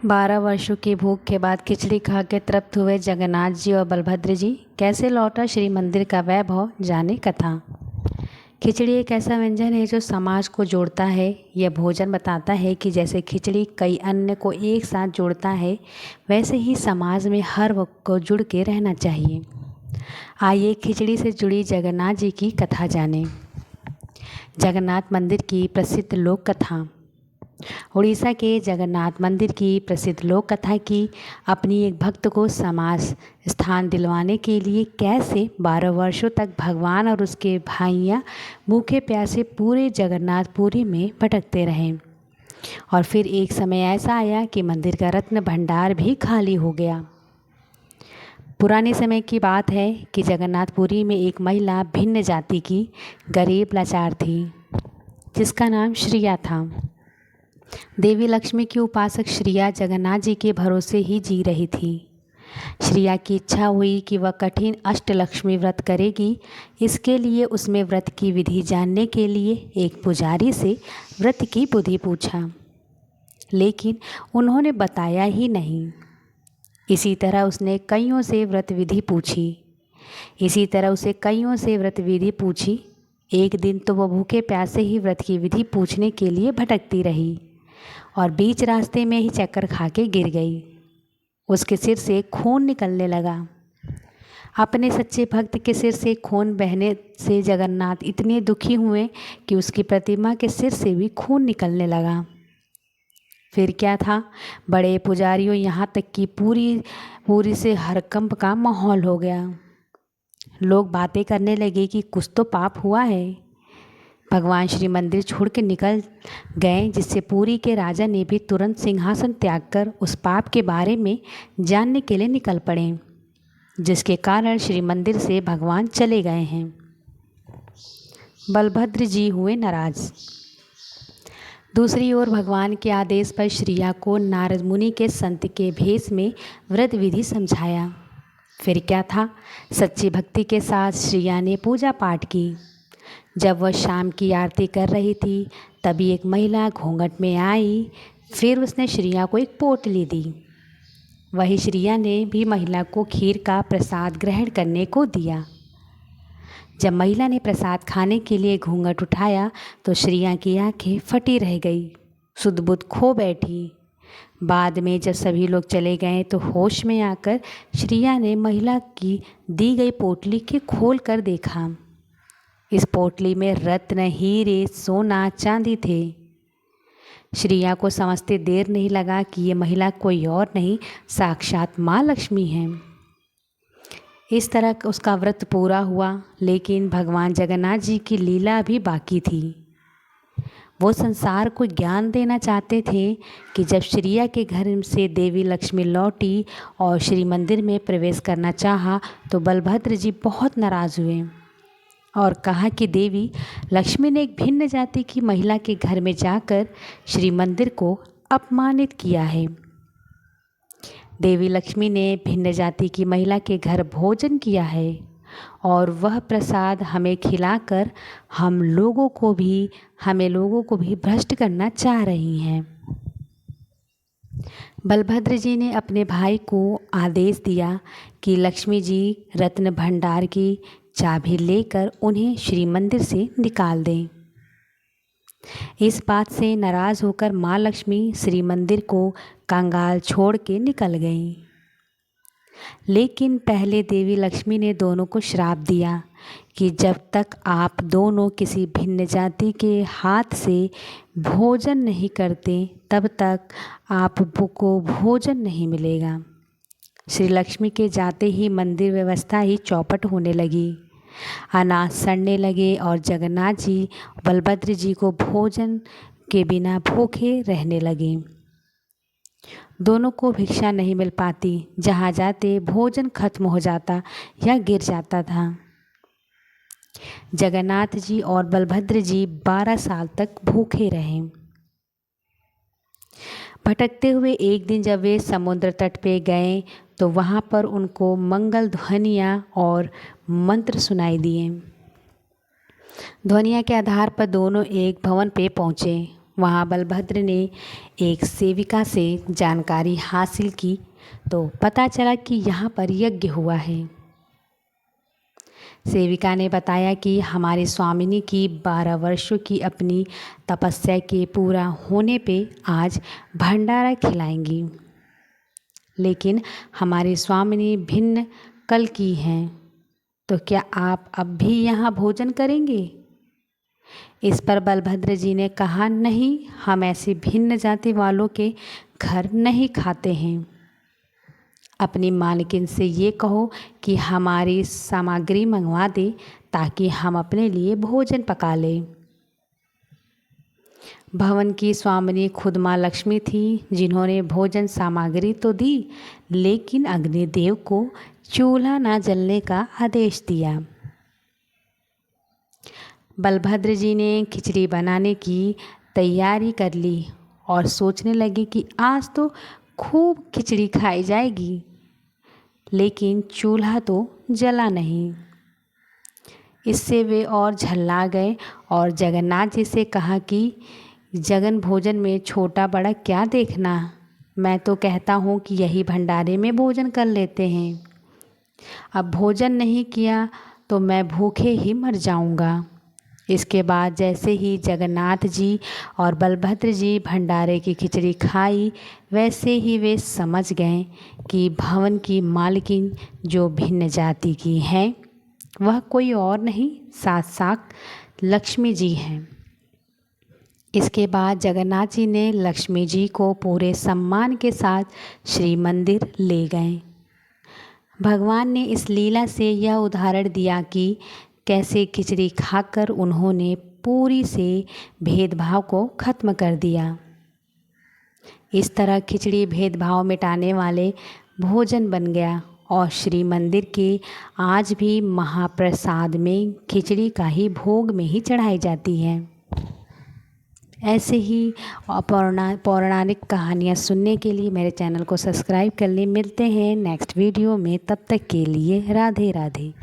12 वर्षों की भूख के बाद खिचड़ी खा के तृप्त हुए जगन्नाथ जी और बलभद्र जी। कैसे लौटा श्री मंदिर का वैभव, जाने कथा। खिचड़ी एक ऐसा व्यंजन है जो समाज को जोड़ता है। यह भोजन बताता है कि जैसे खिचड़ी कई अन्य को एक साथ जोड़ता है, वैसे ही समाज में हर वक्त को जुड़ के रहना चाहिए। आइए खिचड़ी से जुड़ी जगन्नाथ जी की कथा जानें। जगन्नाथ मंदिर की प्रसिद्ध लोक कथा। उड़ीसा के जगन्नाथ मंदिर की प्रसिद्ध लोक कथा की अपनी एक भक्त को समाज स्थान दिलवाने के लिए कैसे 12 वर्षों तक भगवान और उसके भाइयाँ भूखे प्यासे पूरे जगन्नाथपुरी में भटकते रहे। और फिर एक समय ऐसा आया कि मंदिर का रत्न भंडार भी खाली हो गया। पुराने समय की बात है कि जगन्नाथपुरी में एक महिला भिन्न जाति की गरीब लाचार थी, जिसका नाम श्रिया था। देवी लक्ष्मी की उपासक श्रिया जगन्नाथ जी के भरोसे ही जी रही थी। श्रिया की इच्छा हुई कि वह कठिन अष्टलक्ष्मी व्रत करेगी। इसके लिए उसमें व्रत की विधि जानने के लिए एक पुजारी से व्रत की विधि पूछा, लेकिन उन्होंने बताया ही नहीं। इसी तरह उसने कईयों से व्रत विधि पूछी। एक दिन तो वह भूखे प्यासे ही व्रत की विधि पूछने के लिए भटकती रही और बीच रास्ते में ही चक्कर खा के गिर गई। उसके सिर से खून निकलने लगा। अपने सच्चे भक्त के सिर से खून बहने से जगन्नाथ इतने दुखी हुए कि उसकी प्रतिमा के सिर से भी खून निकलने लगा। फिर क्या था, बड़े पुजारियों यहाँ तक कि पूरी से हड़कंप का माहौल हो गया। लोग बातें करने लगे कि कुछ तो पाप हुआ है। भगवान श्री मंदिर छोड़ के निकल गए, जिससे पुरी के राजा ने भी तुरंत सिंहासन त्याग कर उस पाप के बारे में जानने के लिए निकल पड़े, जिसके कारण श्री मंदिर से भगवान चले गए हैं। बलभद्र जी हुए नाराज। दूसरी ओर भगवान के आदेश पर श्रिया को नारद मुनि के संत के भेष में व्रत विधि समझाया। फिर क्या था, सच्ची भक्ति के साथ श्रिया ने पूजा पाठ की। जब वह शाम की आरती कर रही थी, तभी एक महिला घूंघट में आई। फिर उसने श्रिया को एक पोटली दी। वही श्रिया ने भी महिला को खीर का प्रसाद ग्रहण करने को दिया। जब महिला ने प्रसाद खाने के लिए घूंघट उठाया तो श्रिया की आंखें फटी रह गई, सुध बुध खो बैठी। बाद में जब सभी लोग चले गए तो होश में आकर श्रिया ने महिला की दी गई पोटली के खोल कर देखा। इस पोटली में रत्न, हीरे, सोना, चांदी थे। श्रिया को समझते देर नहीं लगा कि ये महिला कोई और नहीं, साक्षात माँ लक्ष्मी है। इस तरह उसका व्रत पूरा हुआ, लेकिन भगवान जगन्नाथ जी की लीला भी बाकी थी। वो संसार को ज्ञान देना चाहते थे कि जब श्रिया के घर से देवी लक्ष्मी लौटी और श्री मंदिर में प्रवेश करना चाहा तो बलभद्र जी बहुत नाराज़ हुए और कहा कि देवी लक्ष्मी ने एक भिन्न जाति की महिला के घर में जाकर श्री मंदिर को अपमानित किया है। देवी लक्ष्मी ने भिन्न जाति की महिला के घर भोजन किया है और वह प्रसाद हमें खिलाकर हमें लोगों को भी भ्रष्ट करना चाह रही हैं। बलभद्र जी ने अपने भाई को आदेश दिया कि लक्ष्मी जी रत्न भंडार की चाबी लेकर उन्हें श्री मंदिर से निकाल दें। इस बात से नाराज़ होकर माँ लक्ष्मी श्री मंदिर को कंगाल छोड़ के निकल गईं। लेकिन पहले देवी लक्ष्मी ने दोनों को श्राप दिया कि जब तक आप दोनों किसी भिन्न जाति के हाथ से भोजन नहीं करते, तब तक आपको भोजन नहीं मिलेगा। श्री लक्ष्मी के जाते ही मंदिर व्यवस्था ही चौपट होने लगी। अनाज सड़ने लगे और जगन्नाथ जी बलभद्र जी को भोजन के बिना भूखे रहने लगे। दोनों को भिक्षा नहीं मिल पाती। जहाँ जाते भोजन खत्म हो जाता या गिर जाता था। जगन्नाथ जी और बलभद्र जी 12 साल तक भूखे रहे। भटकते हुए एक दिन जब वे समुद्र तट पे गए तो वहाँ पर उनको मंगल ध्वनियाँ और मंत्र सुनाई दिए। ध्वनिया के आधार पर दोनों एक भवन पे पहुँचे। वहाँ बलभद्र ने एक सेविका से जानकारी हासिल की तो पता चला कि यहाँ पर यज्ञ हुआ है। सेविका ने बताया कि हमारे स्वामिनी की 12 वर्षों की अपनी तपस्या के पूरा होने पे आज भंडारा खिलाएंगी, लेकिन हमारी स्वामिनी भिन्न कल की हैं, तो क्या आप अब भी यहाँ भोजन करेंगे? इस पर बलभद्र जी ने कहा, नहीं, हम ऐसे भिन्न जाति वालों के घर नहीं खाते हैं। अपनी मालकिन से ये कहो कि हमारी सामग्री मंगवा दे ताकि हम अपने लिए भोजन पका लें। भवन की स्वामिनी खुद माँ लक्ष्मी थी, जिन्होंने भोजन सामग्री तो दी लेकिन अग्निदेव को चूल्हा न जलने का आदेश दिया। बलभद्र जी ने खिचड़ी बनाने की तैयारी कर ली और सोचने लगे कि आज तो खूब खिचड़ी खाई जाएगी, लेकिन चूल्हा तो जला नहीं। इससे वे और झल्ला गए और जगन्नाथ जी से कहा कि जगन भोजन में छोटा बड़ा क्या देखना, मैं तो कहता हूँ कि यही भंडारे में भोजन कर लेते हैं। अब भोजन नहीं किया तो मैं भूखे ही मर जाऊँगा। इसके बाद जैसे ही जगन्नाथ जी और बलभद्र जी भंडारे की खिचड़ी खाई, वैसे ही वे समझ गए कि भवन की मालकिन जो भिन्न जाति की हैं, वह कोई और नहीं, साक्षात लक्ष्मी जी हैं। इसके बाद जगन्नाथ जी ने लक्ष्मी जी को पूरे सम्मान के साथ श्री मंदिर ले गए। भगवान ने इस लीला से यह उदाहरण दिया कि कैसे खिचड़ी खाकर उन्होंने पूरी से भेदभाव को खत्म कर दिया। इस तरह खिचड़ी भेदभाव मिटाने वाले भोजन बन गया और श्री मंदिर के आज भी महाप्रसाद में खिचड़ी का ही भोग में ही चढ़ाई जाती है। ऐसे ही पौराणिक कहानियाँ सुनने के लिए मेरे चैनल को सब्सक्राइब कर लें। मिलते हैं नेक्स्ट वीडियो में, तब तक के लिए राधे राधे।